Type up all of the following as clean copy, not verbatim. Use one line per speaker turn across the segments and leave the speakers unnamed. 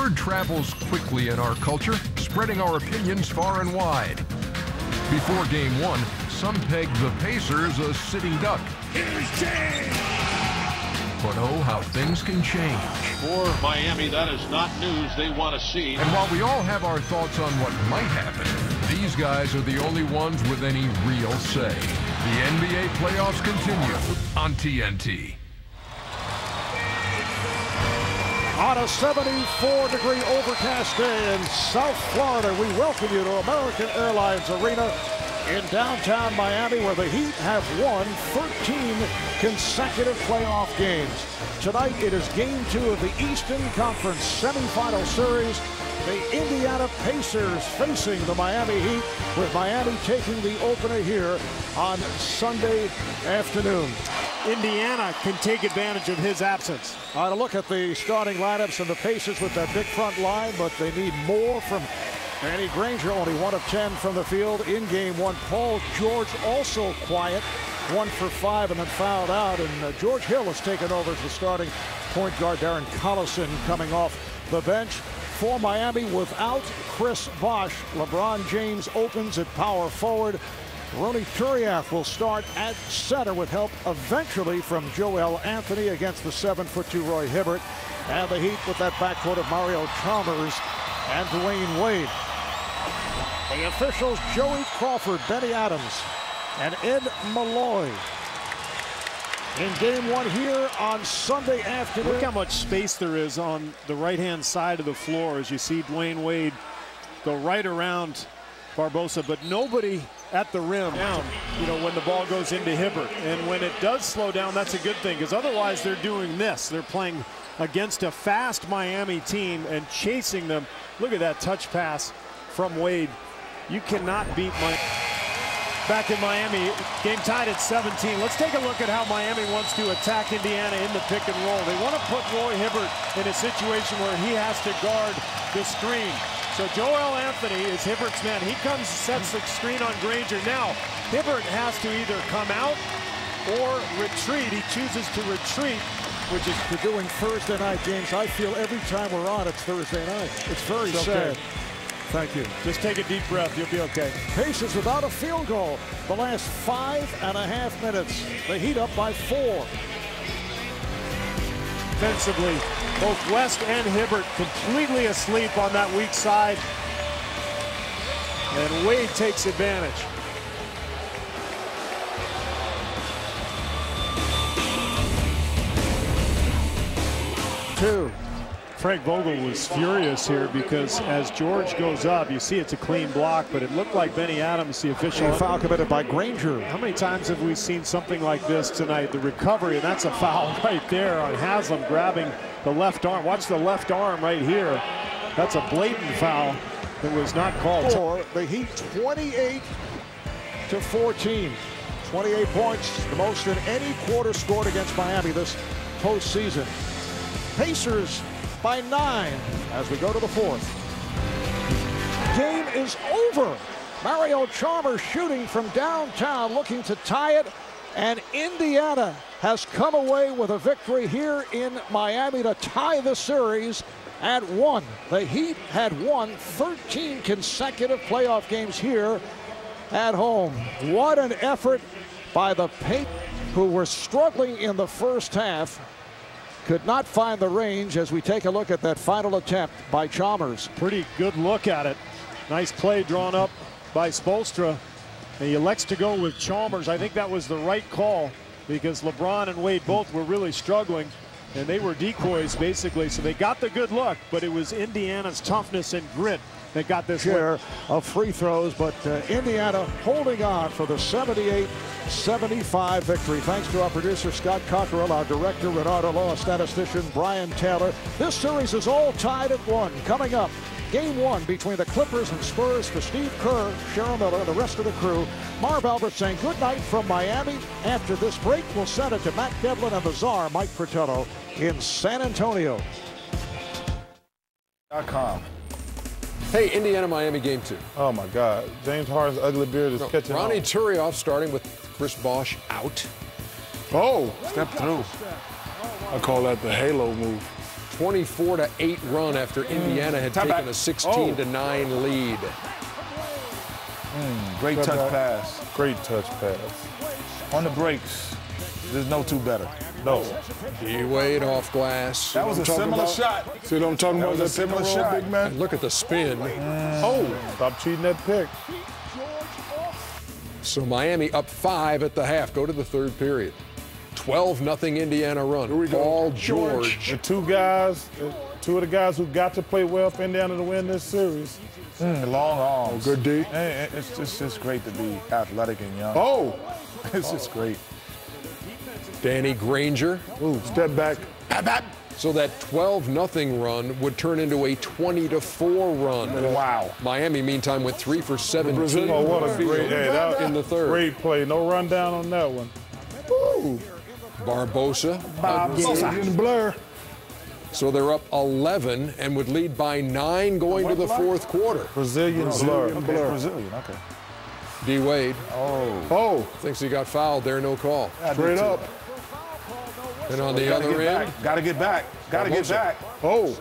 Word travels quickly in our culture, spreading our opinions far and wide. Before Game 1, some pegged the Pacers a sitting duck.
Here's James!
But oh, how things can change.
For Miami, that is not news they want to see.
And while we all have our thoughts on what might happen, these guys are the only ones with any real say. The NBA playoffs continue on TNT.
On a 74-degree overcast day in South Florida, we welcome you to American Airlines Arena in downtown Miami, where the Heat have won 13 consecutive playoff games. Tonight, it is Game 2 of the Eastern Conference semifinal series. The Indiana Pacers facing the Miami Heat, with Miami taking the opener here on Sunday afternoon.
Indiana can take advantage of his absence.
To look at the starting lineups and the Pacers with that big front line, but they need more from Danny Granger, only 1 of 10 from the field in Game 1. Paul George also quiet, 1 for 5 and then fouled out. And George Hill has taken over as the starting point guard. Darren Collison coming off the bench for Miami without Chris Bosh. LeBron James opens at power forward. Ronny Turiaf will start at center with help eventually from Joel Anthony against the 7'2" Roy Hibbert. And the Heat with that backcourt of Mario Chalmers and Dwayne Wade. The officials: Joey Crawford, Benny Adams, and Ed Malloy. In Game 1 here on Sunday afternoon.
Look how much space there is on the right-hand side of the floor as you see Dwayne Wade go right around Barbosa, but nobody at the rim down, when the ball goes into Hibbert. And when it does slow down, that's a good thing, because otherwise they're doing this. They're playing against a fast Miami team and chasing them. Look at that touch pass from Wade. You cannot beat Miami. Back in Miami, game tied at 17. Let's take a look at how Miami wants to attack Indiana in the pick and roll. They want to put Roy Hibbert in a situation where he has to guard the screen. So Joel Anthony is Hibbert's man. He comes, sets the screen on Granger. Now, Hibbert has to either come out or retreat. He chooses to retreat,
which is for doing Thursday night games. I feel every time we're on, it's Thursday night. It's very sad.
Okay.
Thank you.
Just take a deep breath. You'll be okay.
Pacers without a field goal the last 5.5 minutes. The Heat up by 4.
Defensively, both West and Hibbert completely asleep on that weak side. And Wade takes advantage.
Two.
Frank Vogel was furious here because as George goes up, you see it's a clean block, but it looked like Benny Adams, the official.
Foul committed by Granger.
How many times have we seen something like this tonight? The recovery, and that's a foul right there on Haslam grabbing the left arm. Watch the left arm right here. That's a blatant foul that was not called.
For the Heat, 28-14. 28 points, the most in any quarter scored against Miami this postseason. Pacers by 9 as we go to the 4th. Game is over. Mario Chalmers shooting from downtown, looking to tie it, and Indiana has come away with a victory here in Miami to tie the series at 1. The Heat had won 13 consecutive playoff games here at home. What an effort by the Pacers, who were struggling in the first half. Could not find the range as we take a look at that final attempt by Chalmers.
Pretty good look at it. Nice play drawn up by Spoelstra. And he elects to go with Chalmers. I think that was the right call because LeBron and Wade both were really struggling. And they were decoys, basically. So they got the good look, but it was Indiana's toughness and grit that got this
share of free throws. But Indiana holding on for the 78-75 victory. Thanks to our producer, Scott Cockerell, our director, Renato Law, statistician, Brian Taylor. This series is all tied at 1. Coming up, Game 1 between the Clippers and Spurs for Steve Kerr, Cheryl Miller, and the rest of the crew. Marv Albert saying good night from Miami. After this break, we'll send it to Matt Devlin and the czar, Mike Fratello, in San Antonio.
.com.
Hey, Indiana-Miami Game 2.
Oh, my God. James Harden's ugly beard is catching on.
Ronny Turiaf starting with Chris Bosh out.
Oh, step through. I call that the halo move.
24-8 run after Indiana had taken a 16-9 lead.
Great touch pass.
Great touch pass.
On the brakes, there's no two better.
No.
D-Wade off glass.
That was a similar shot.
See what I'm talking about?
That was a similar shot.
Big man.
And look at the spin.
Stop cheating that pick.
So Miami up 5 at the half. Go to the third period. 12-0 Indiana run.
Here we go.
Paul George.
The two of the guys who got to play well for Indiana to win this series.
Long arms.
Good D.
Hey, it's just great to be athletic and young.
Oh,
It's just great.
Danny Granger.
ooh, step back.
So that 12-0 run would turn into a 20-4 run.
Wow.
Miami, meantime, went 3 for 17.
Oh, what a great,
in the third.
Great play. No rundown on that one.
Barbosa.
In blur.
So they're up 11 and would lead by 9 going to the fourth quarter.
Brazilian blur.
Brazilian, okay.
D-Wade
Oh,
thinks he got fouled there, no call.
straight up.
And on the other end,
Gotta get back. Gotta get back.
Oh,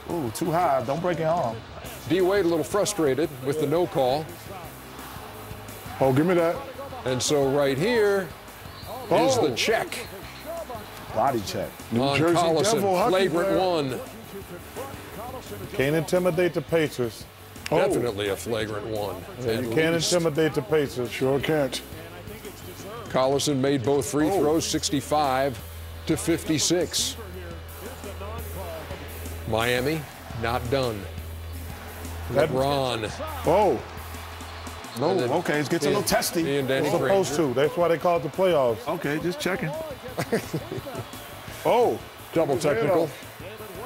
Ooh, too high. Don't break your arm.
D-Wade a little frustrated with the no call.
oh, give me that.
And so right here is the check
Body check.
on
Jersey
Collison.
Devil hockey
Flagrant
player.
one.
Can't intimidate the Pacers.
Definitely a flagrant one. at
Can't
least.
intimidate the Pacers.
Sure can't.
Collison made both free throws, 65-56. Miami not done. LeBron.
Oh,
No, okay, it gets a little testy.
He and Danny
They're supposed
Granger.
to. That's why they call it the playoffs.
Okay, just checking.
oh.
Double technical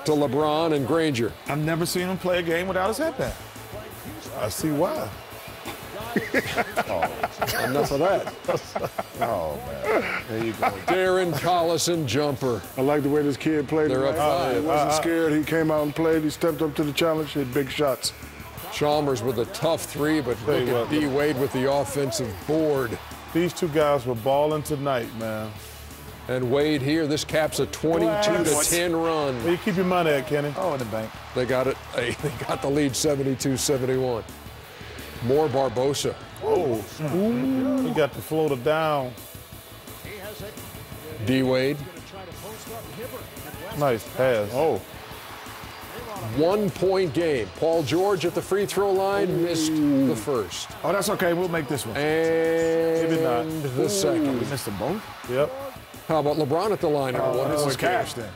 to LeBron and Granger.
I've never seen him play a game without his headband.
I see why.
Enough of that.
Oh, man. There you go.
Darren Collison jumper.
I like the way this kid played.
They're up
tonight. He
5.
wasn't scared. He came out and played. He stepped up to the challenge. Hit big shots.
Chalmers with a tough 3, but
Tell
look
you
at
what,
D-Wade with the offensive board.
These two guys were balling tonight, man.
And Wade here, this caps a 22-10 run.
Where you keep your money at, Kenny?
Oh, in the bank.
They got it. They got the lead 72-71. More Barbosa.
He got the floater down.
D-Wade.
Nice pass.
Oh,
1-point game. Paul George at the free throw line missed the first.
Oh, that's okay. We'll make this one.
And the second.
We missed them both.
Yep.
How about LeBron at the line?
Oh, this is cash then.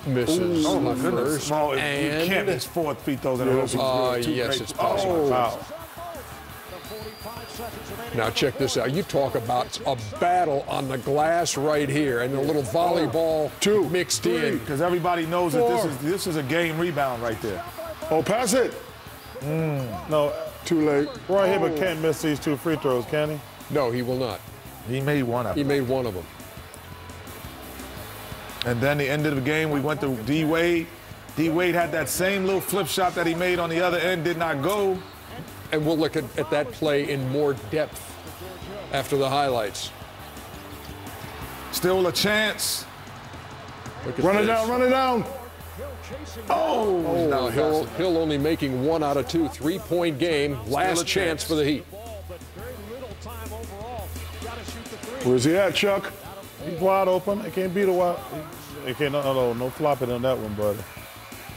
Misses.
Oh, my
the
goodness.
first.
Well, you
And
can't miss 4 free throws in a row.
yes, it's possible.
Wow.
Now check this out. You talk about a battle on the glass right here, and a little volleyball mixed in.
Because everybody knows that this is a game rebound right there.
oh, pass it.
No,
Too late.
Roy Hibbert can't miss these 2 free throws, can he?
No, he will not.
He made one of
He
them.
made one of them.
And then the end of the game, we went to D-Wade. D-Wade had that same little flip shot that he made on the other end, did not go.
And we'll look at that play in more depth after the highlights.
Still a chance.
Look at
Run it
this.
down, run it down.
Oh,
Now Hill only making 1 out of 2. 3-point game. Last chance for the Heat.
Where's he at, Chuck?
He's wide open. They can't beat a wide. They can't. No flopping on that one, brother.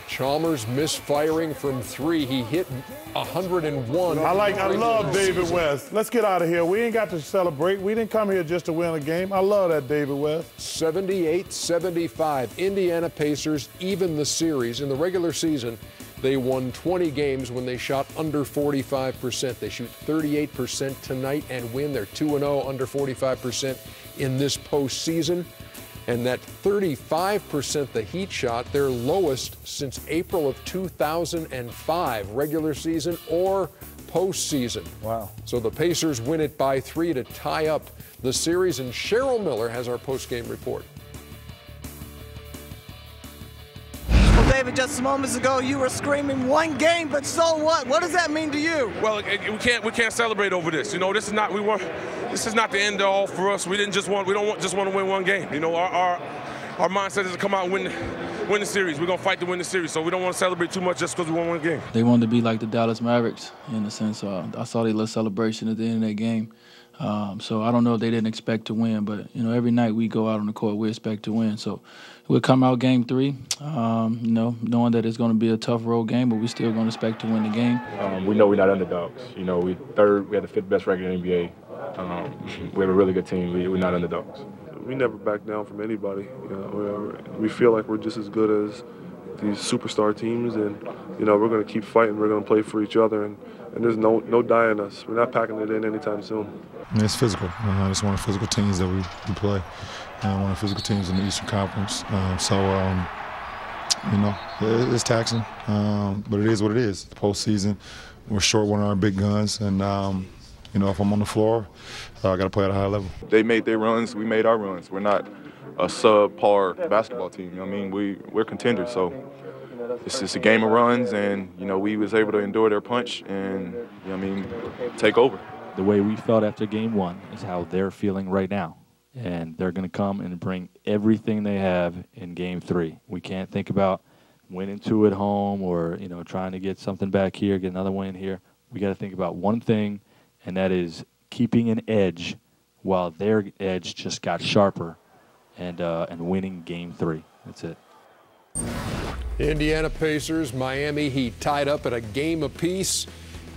Chalmers misfiring from 3. He hit 101.
I love David West. Let's get out of here. We ain't got to celebrate. We didn't come here just to win a game. I love that David West.
78-75. Indiana Pacers even the series. In the regular season, they won 20 games when they shot under 45%. They shoot 38% tonight and win. They're 2-0 under 45% in this postseason. And that 35% the Heat shot, their lowest since April of 2005, regular season or postseason.
Wow.
So the Pacers win it by 3 to tie up the series. And Cheryl Miller has our postgame report.
Well, David, just moments ago you were screaming 1 game, but so what? What does that mean to you?
Well, we can't celebrate over this. You know, this is not the end all for us. We don't just want to win 1 game. You know, our mindset is to come out and win the series. We're going to fight to win the series. So we don't want to celebrate too much just because we won one game.
They wanted to be like the Dallas Mavericks in a sense. I saw their little celebration at the end of that game. So I don't know if they didn't expect to win, but, you know, every night we go out on the court, we expect to win. So we'll come out game 3, you know, knowing that it's going to be a tough road game, but we still going to expect to win the game.
We know we're not underdogs. You know, we had the 5th best record in the NBA. We have a really good team. We're not underdogs.
We never back down from anybody. You know, we feel like we're just as good as these superstar teams, and you know we're going to keep fighting. We're going to play for each other, and there's no dying us. We're not packing it in anytime soon.
I mean, it's physical. It's one of the physical teams that we play. One of the physical teams in the Eastern Conference. You know, it's taxing, but it is what it is. The postseason, we're short one of our big guns, and you know, if I'm on the floor, I got to play at a high level.
They made their runs, we made our runs. We're not a subpar basketball team. You know what I mean? We're contenders, so it's just a game of runs, and you know, we was able to endure their punch and, you know what I mean, take over.
The way we felt after game 1 is how they're feeling right now. And they're going to come and bring everything they have in game 3. We can't think about winning 2 at home or, you know, trying to get something back here, get another win here. We got to think about one thing, and that is keeping an edge while their edge just got sharper and winning game 3. That's it.
Indiana Pacers, Miami Heat tied up at a game apiece.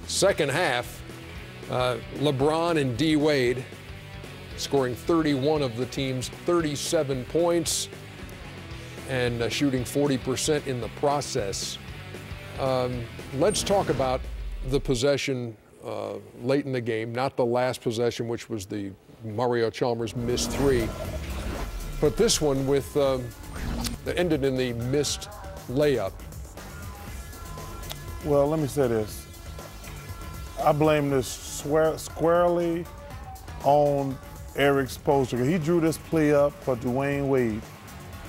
Second half, LeBron and D. Wade scoring 31 of the team's 37 points and shooting 40% in the process. Let's talk about the possession late in the game, not the last possession, which was the Mario Chalmers missed 3, but this one with that ended in the missed layup.
Well, let me say this. I blame this squarely on Eric Spoelstra. He drew this play up for Dwayne Wade.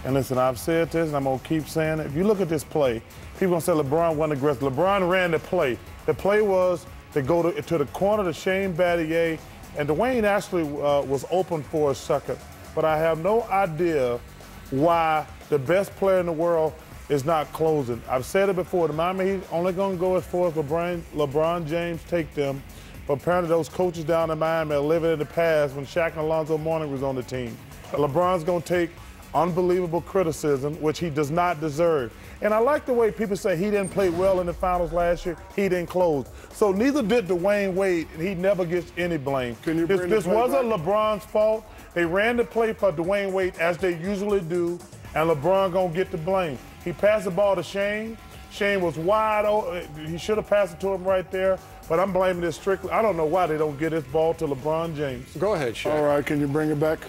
And listen, I've said this, and I'm going to keep saying it. If you look at this play, people going to say LeBron wasn't aggressive. LeBron ran the play. The play was to go to the corner to Shane Battier, and Dwayne actually was open for a second. But I have no idea why the best player in the world is not closing. I've said it before. The Miami Heat only going to go as far as LeBron James take them. But apparently those coaches down in Miami are living in the past when Shaq and Alonzo Mourning was on the team. LeBron's going to take unbelievable criticism, which he does not deserve. And I like the way people say he didn't play well in the finals last year. He didn't close. So neither did Dwayne Wade, and he never gets any blame. This wasn't LeBron's fault. They ran the play for Dwayne Wade as they usually do, and LeBron going to get the blame. He passed the ball to Shane. Shane was wide open. He should have passed it to him right there. But I'm blaming this strictly. I don't know why they don't get this ball to LeBron James.
Go ahead, Shaq.
All right, can you bring it back?